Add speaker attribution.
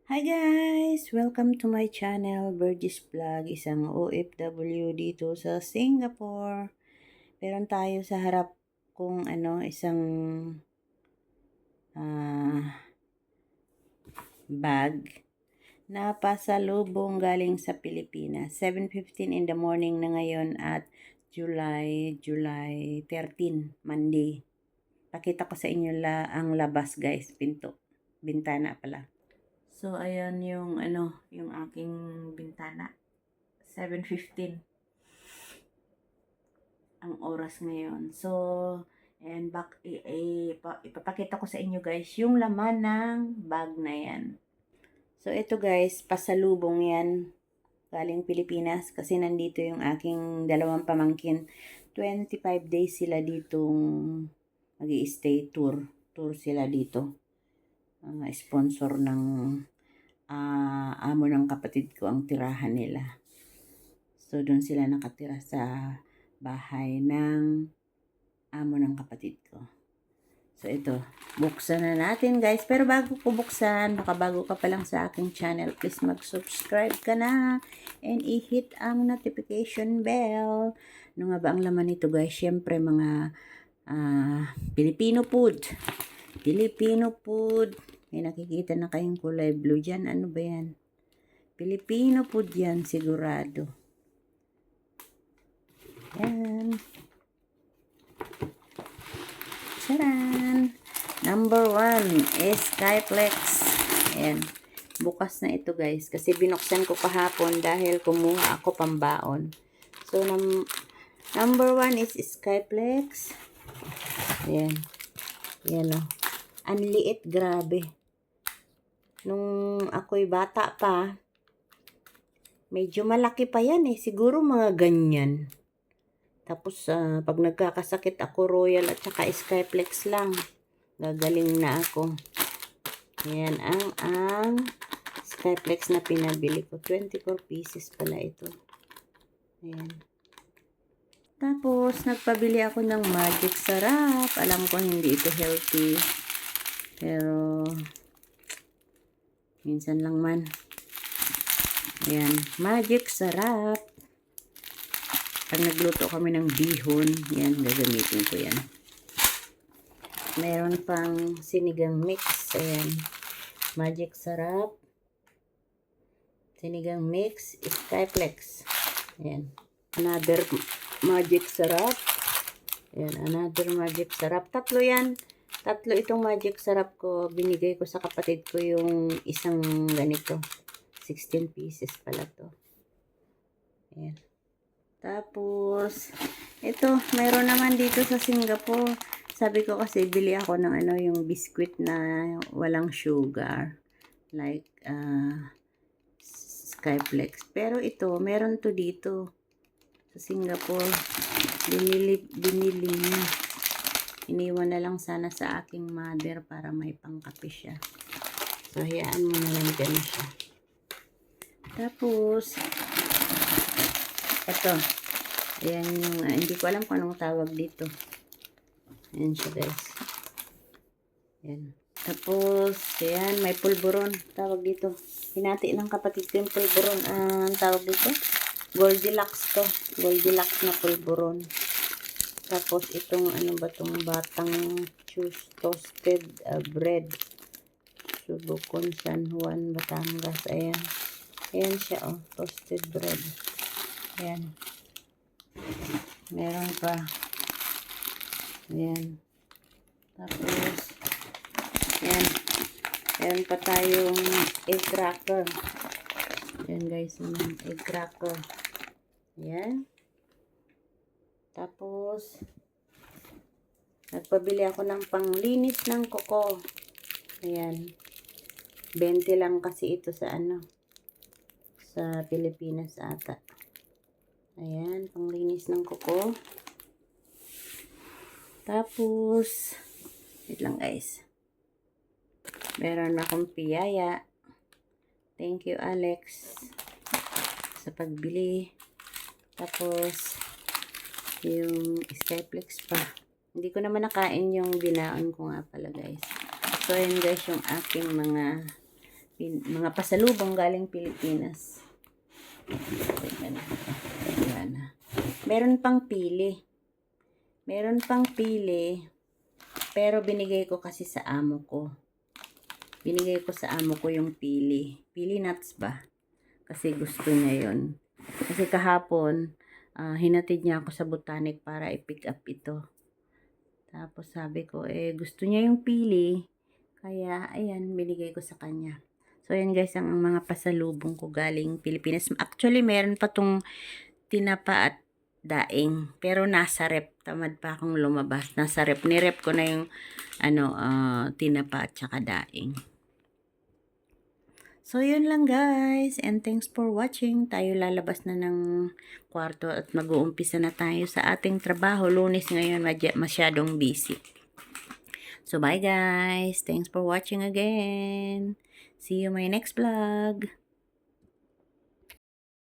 Speaker 1: Hi guys! Welcome to my channel, Burgess Vlog, isang OFW dito sa Singapore. Meron tayo sa harap kung isang bag na pasalubong galing sa Pilipinas. 7:15 in the morning na ngayon at July 13, Monday. Pakita ko sa inyo ang labas guys, bintana pala. So, ayan yung aking bintana. 7:15 ang oras ngayon. So, and ipapakita ko sa inyo guys yung laman ng bag na yan. So, ito guys, pasalubong yan galing Pilipinas kasi nandito yung aking dalawang pamangkin. 25 days sila ditong mag-i-stay tour sila dito. Sponsor ng amo ng kapatid ko ang tirahan nila. So, doon sila nakatira sa bahay ng amo ng kapatid ko. So, ito. Buksan na natin, guys. Pero bago ko buksan, baka bago ka pa lang sa aking channel, please mag-subscribe ka na and i-hit ang notification bell. Ano nga ba ang laman nito, guys? Siyempre, mga Filipino food. Filipino food. May nakikita na kayong kulay blue dyan. Ano ba yan? Filipino food yan, sigurado. Yan. Charan! Number 1 is Skyflex. Ayan. Bukas na ito guys. Kasi binuksan ko kahapon dahil kumuha ako pambaon. So, number 1 is Skyflex. Ayan. Ayan o. Ang liit, grabe. Nung ako'y bata pa, medyo malaki pa yan eh. Siguro mga ganyan. Tapos, pag nagkakasakit ako, Royal at saka Skyflex lang. Gagaling na ako. Ayan, ang Skyflex na pinabili ko. 24 pieces pala ito. Ayan. Tapos, nagpabili ako ng Magic Sarap. Alam ko hindi ito healthy. Pero, minsan lang man. Ayan, Magic Sarap. Pag nagluto kami ng bihon, yan, gagamitin ko yan. Meron pang sinigang mix. Ayan. Magic Sarap. Sinigang mix. Skyflex. Ayan. Another Magic Sarap. Ayan. Another Magic Sarap. Tatlo yan. Tatlo itong Magic Sarap ko. Binigay ko sa kapatid ko yung isang ganito. 16 pieces pala to. Ayan. Tapos, ito, mayroon naman dito sa Singapore. Sabi ko kasi, bili ako ng yung biscuit na walang sugar. Like, Skyflex. Pero ito, meron to dito. Sa Singapore. Binili niya. Iniwan na lang sana sa aking mother para may pangkape siya. So, hayaan mo na lang dyan siya. Tapos, ito. Ayan yung, hindi ko alam kung anong tawag dito. Ayan siya guys. Ayan. Tapos, ayan, may pulburon. Tawag dito. Hinati ng kapatid ko yung pulburon. Ang tawag dito? Goldilocks to. Goldilocks na pulburon. Tapos, itong, ano ba itong batang toasted bread. Subukon San Juan, Batangas. Ayan. Ayan siya, oh. Toasted bread. Ayan. Meron pa. Ayan. Tapos, ayan. Meron pa tayong egg cracker. Ayan guys, egg cracker. Ayan. Tapos, nagpabili ako ng panglinis ng kuko. Ayan. 20 lang kasi ito sa sa Pilipinas ata. Ayan, panglinis ng kuko. Tapos, wait lang guys. Meron akong piyaya. Thank you, Alex, sa pagbili. Tapos, yung Skyflex pa. Hindi ko naman nakain yung binaon ko nga pala guys. So, ayan guys, yung aking mga mga pasalubong galing Pilipinas. Ayan. Meron pang pili. Pero binigay ko kasi sa amo ko. Binigay ko sa amo ko yung pili. Pili nuts ba? Kasi gusto niya yon. Kasi kahapon, hinatid niya ako sa botanic para i-pick up ito. Tapos sabi ko, gusto niya yung pili. Kaya, ayan, binigay ko sa kanya. So, ayan guys, ang mga pasalubong ko galing Pilipinas. Actually, meron pa tong tinapa at daing. Pero nasa rep. Tamad pa akong lumabas. Nasa rep. Nirep ko na yung tinapa at saka daing. So, yun lang guys. And thanks for watching. Tayo lalabas na ng kwarto at mag-uumpisa na tayo sa ating trabaho. Lunes ngayon, masyadong busy. So, bye guys. Thanks for watching again. See you my next vlog.